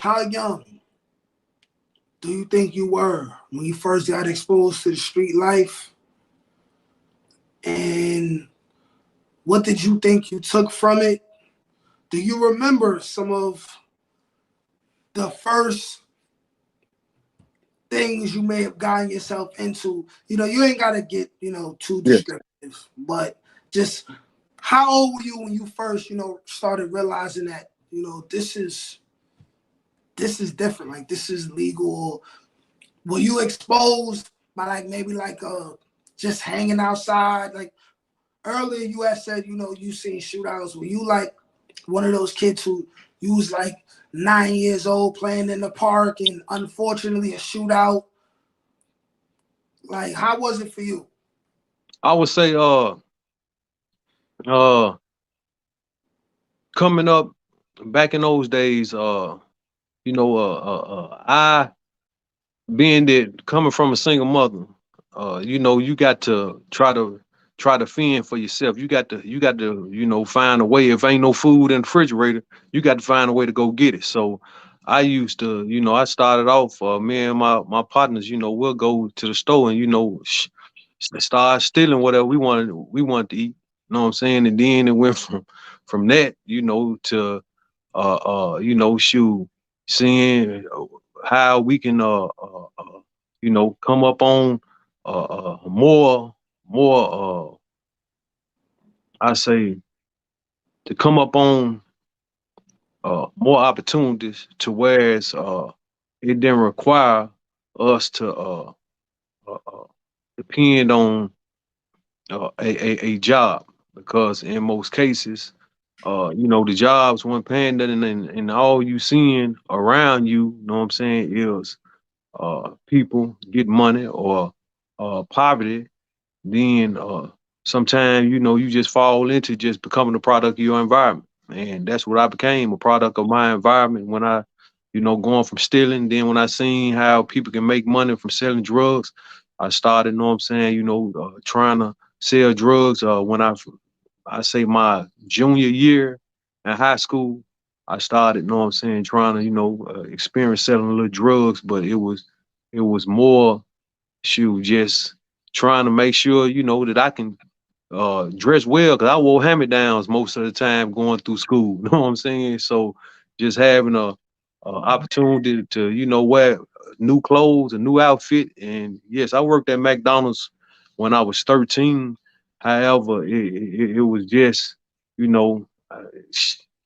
how young do you think you were when you first got exposed to the street life? And what did you think you took from it? Do you remember some of the first things you may have gotten yourself into? You know, you ain't got to get, too Yes. descriptive, but just how old were you when you first, started realizing that, this is different. Like, this is legal. Were you exposed by like maybe like just hanging outside? Like earlier you had said, you seen shootouts. Were you like one of those kids who you was like 9 years old playing in the park and unfortunately a shootout? Like, how was it for you? I would say uh coming up back in those days, I being that coming from a single mother, you got to try to fend for yourself. You got to, find a way. If ain't no food in the refrigerator, you got to find a way to go get it. So I used to, I started off, me and my partners, we'll go to the store and, start stealing whatever we wanted to eat. You know what I'm saying? And then it went from that, to shoot, seeing how we can come up on more I say to come up on more opportunities to whereas it didn't require us to uh, uh, depend on a job, because in most cases, the jobs weren't paying nothing, and all you seeing around you, know what I'm saying, is people get money or poverty. Then sometimes, you just fall into just becoming a product of your environment. And that's what I became, a product of my environment when I, going from stealing. Then when I seen how people can make money from selling drugs, I started, know what I'm saying, trying to sell drugs when I say my junior year in high school. I started, know what I'm saying, trying to, experience selling a little drugs, but it was more shoot, just trying to make sure, that I can dress well, because I wore hand-me-downs most of the time going through school. You know what I'm saying? So just having a opportunity to, wear new clothes, a new outfit. And yes, I worked at McDonald's when I was 13. However, it was just, you know, uh,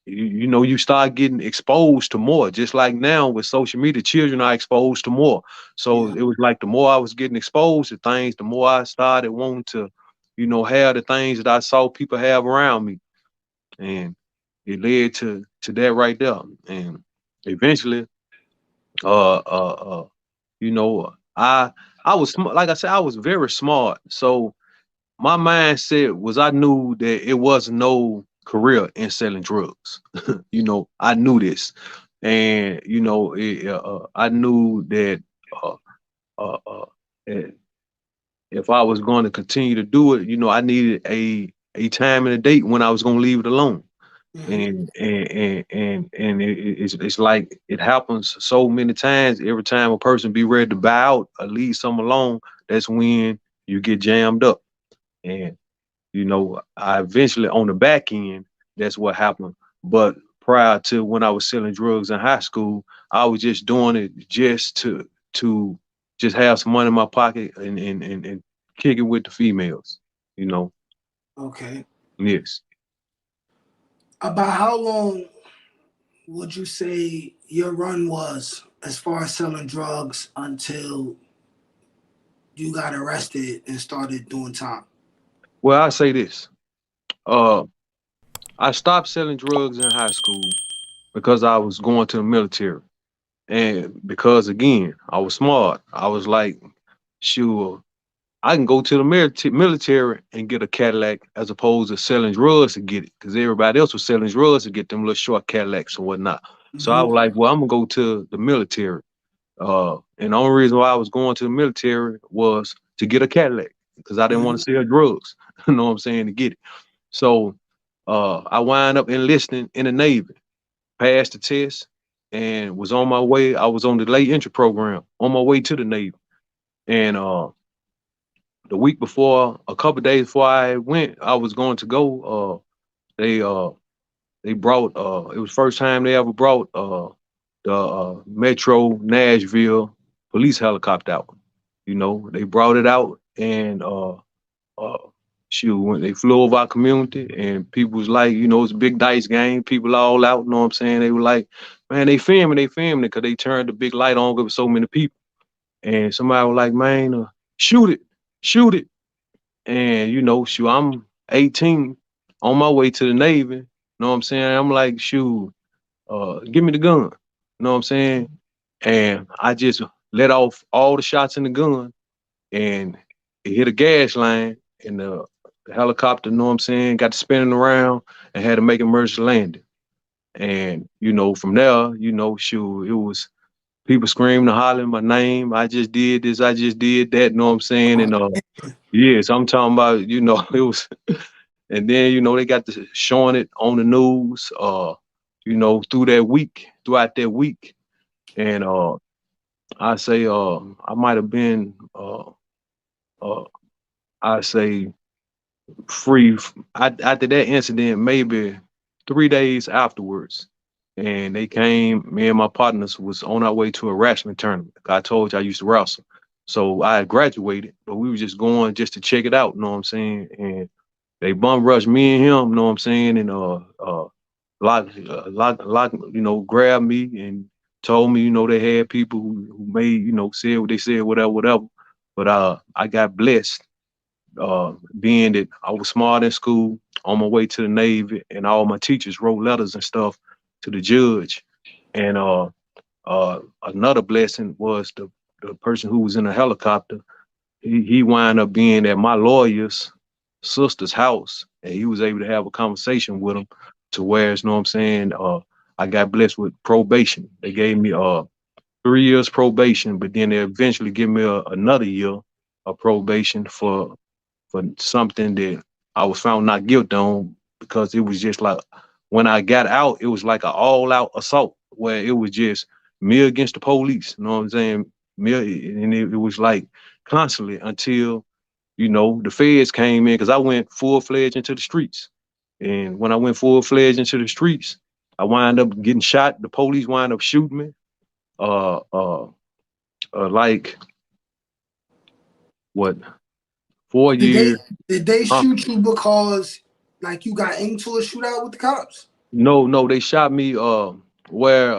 you start getting exposed to more. Just like now with social media, children are exposed to more. So Yeah. it was like the more I was getting exposed to things, the more I started wanting to, have the things that I saw people have around me, and it led to that right there. And eventually, uh, uh, uh I was like I said, I was very smart. So my mindset was I knew that it was no career in selling drugs. I knew this, and I knew that uh, uh, uh, eh, if I was going to continue to do it, I needed a time and a date when I was going to leave it alone. Mhm. And it's like it happens so many times. Every time a person be ready to buy out or leave some alone, that's when you get jammed up. And I eventually on the back end, that's what happened. But prior to when I was selling drugs in high school, I was just doing it just to just have some money in my pocket and kick it with the females, you know. Okay. Yes. About how long would you say your run was as far as selling drugs until you got arrested and started doing time? Well, I say this. Uh I stopped selling drugs in high school because I was going to the military. And because again, I was smart. I was like, sure, I can go to the military and get a Cadillac as opposed to selling drugs to get it, because everybody else was selling drugs to get them little short Cadillacs and whatnot. So I Hmm. was like, well, I'm gonna go to the military. And the only reason why I was going to the military was to get a Cadillac, because I didn't want Hmm. to sell drugs. You know what I'm saying, to get it. So I wind up enlisting in the Navy, passed the test, and was on my way. I was on the late entry program on my way to the Navy. And the week before, a couple days before I went, I was going to go. They uh they brought it was first time they ever brought the Metro Nashville police helicopter out. You know, they brought it out and uh shoot, when they flew over our community and people was like, you know, it's a big dice game, people all out, you know what I'm saying? They were like, man, they filming it because they turned the big light on with so many people. And somebody was like, man, shoot it, shoot it. And you know, shoot, I'm 18 on my way to the Navy. You know what I'm saying? I'm like, shoot, give me the gun. You know what I'm saying? And I just let off all the shots in the gun and it hit a gas line and the helicopter, you know what I'm saying, got to spinning around and had to make emergency landing. And, you know, from there, you know, shoot, it was people screaming and hollering my name. I just did this, I just did that, you know what I'm saying? Oh, And yes, I'm talking about, you know, it was and then, you know, they got to showing it on the news, you know, throughout that week. And I say I might have been uh I say after that incident, maybe 3 days afterwards. And they came, me and my partners was on our way to a wrestling tournament. I told you I used to wrestle. So I had graduated, but we were just going just to check it out, you know what I'm saying? And they bum rushed me and him, you know what I'm saying? And you know, grabbed me and told me, you know, they had people who made, you know, said what they said, whatever, whatever. But I got blessed, being that I was smart in school, on my way to the Navy, and all my teachers wrote letters and stuff to the judge. And another blessing was the person who was in the helicopter. He wound up being at my lawyer's sister's house, and he was able to have a conversation with him to where, you know what I'm saying, I got blessed with probation. They gave me 3 years probation, but then they eventually give me another year of probation for something that I was found not guilty on, because it was just like when I got out, it was like an all out assault where it was just me against the police. You know what I'm saying? Me, and it was like constantly until, you know, the feds came in, because I went full fledged into the streets. And when I went full fledged into the streets, I wind up getting shot. The police wind up shooting me. Uh, uh, like what, four did they years? did they Huh? shoot you because like you got into a shootout with the cops? No, no, they shot me. Where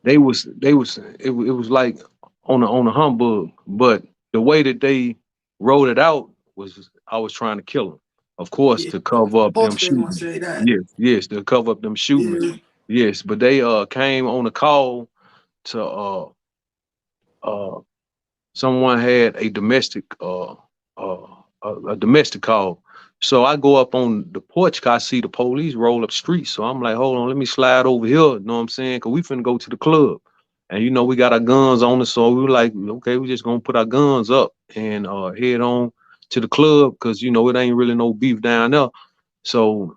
it was like on a humbug, but the way that they wrote it out was I was trying to kill them, of course, Yeah, to cover of up them course they gonna shooting me. say that. Yes, yes, to cover up them shooting me. Yeah. Yes, but they came on a call to uh someone had a domestic uh a domestic call. So I go up on the porch 'cause I see the police roll up street. So I'm like, hold on, let me slide over here. You know what I'm saying? Cause we finna go to the club. And you know, we got our guns on us. So we were like, okay, we just gonna put our guns up and head on to the club, cause you know it ain't really no beef down there. So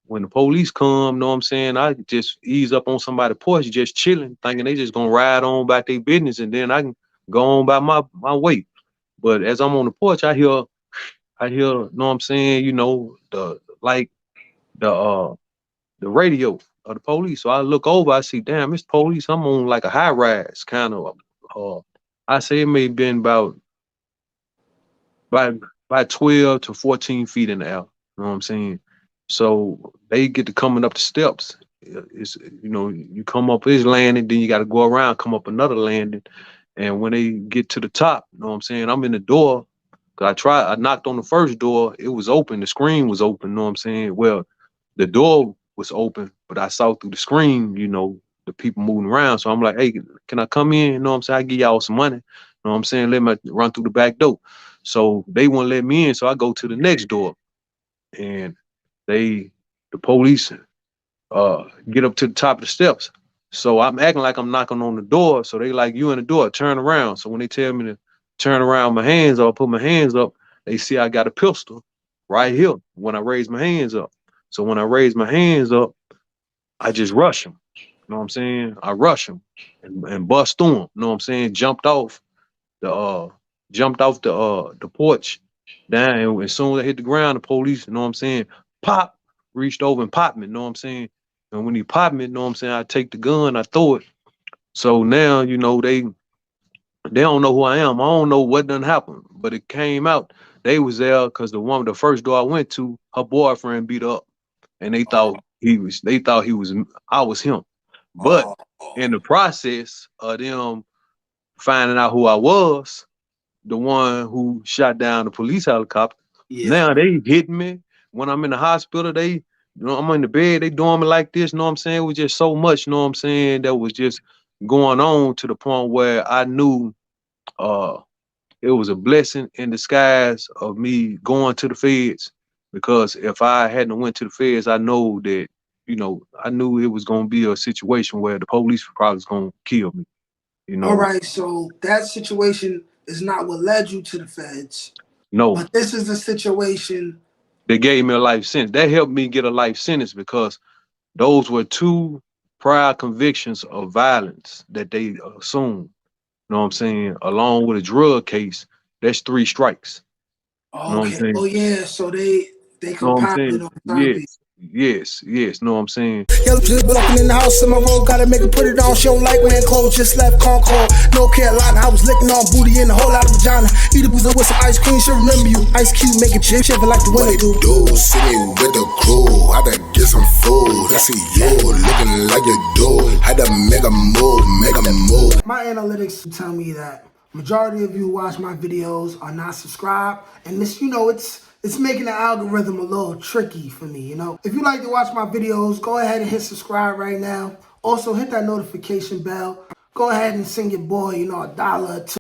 when the police come, know what I'm saying, I just ease up on somebody's porch, just chilling, thinking they just gonna ride on about their business and then I can go on by my way. But as I'm on the porch, know what I'm saying, you know, the the radio of the police. So I look over, I see, damn, it's police. I'm on like a high rise kind of. I say it may have been by by 12 to 14 feet in the air. You know what I'm saying? So they get to coming up the steps. It's, you know, you come up this landing, then you got to go around, come up another landing. And when they get to the top, you know what I'm saying? I'm in the door. Cause I knocked on the first door. It was open. The screen was open. You know what I'm saying? Well, the door was open, but I saw through the screen, you know, the people moving around. So I'm like, hey, can I come in? You know what I'm saying? I give y'all some money. You know what I'm saying? Let me run through the back door. So they won't let me in. So I go to the next door, and they, the police, get up to the top of the steps. So I'm acting like I'm knocking on the door. So they like, you in the door, turn around. So when they tell me to turn around, my hands up, put my hands up, they see I got a pistol right here when I raise my hands up. So when I raise my hands up, I just rush them. know what I'm saying? I rush him and bust through him, know what I'm saying? The jumped off the porch down, and as soon as I hit the ground, the police, you know what I'm saying, pop, reached over and popped me, you know what I'm saying? And when he popped me, you know what I'm saying, I take the gun, I throw it. So now, you know, they don't know who I am. I don't know what done happened, but it came out. They was there because the first door I went to, her boyfriend beat her up, and Oh, they thought he was, I was him. But oh, in the process of them finding out who I was, the one who shot down the police helicopter, yeah. now they hitting me when I'm in the hospital. They, you know, I'm in the bed, they doing me like this, you know what I'm saying? It was just so much, you know what I'm saying, that was just going on to the point where I knew uh it was a blessing in disguise of me going to the feds, because if I hadn't went to the feds, I know that, you know, I knew it was gonna be a situation where the police probably was gonna kill me, you All know. right, so that situation is not what led you to the feds, No, but this is the situation. they gave me a life sentence. That helped me get a life sentence because those were two prior convictions of violence that they assumed. You know what I'm saying? Along with a drug case, that's three strikes. You know what I'm Okay. saying? Oh yeah. So they Know what I'm compounded saying? on certain people. Yes, yes. Know what I'm saying? Yellow just blocking in the house in my road, gotta make her put it on. She don't like wearing clothes, just left Concord. No Carolina, I was licking on booty in a whole lot of vagina. Eat a boozer with some ice cream, she'll remember you. Ice Cube make it chip, shiver like the What winter it do. do? Sitting with the crew. Had to get some food. I see you looking like you do. Had to make a move, make a move. My analytics tell me that majority of you who watch my videos are not subscribed, and this, you know, it's making the algorithm a little tricky for me, you know. If you like to watch my videos, go ahead and hit subscribe right now. Also, hit that notification bell. Go ahead and send your boy, you know, $1 or $2.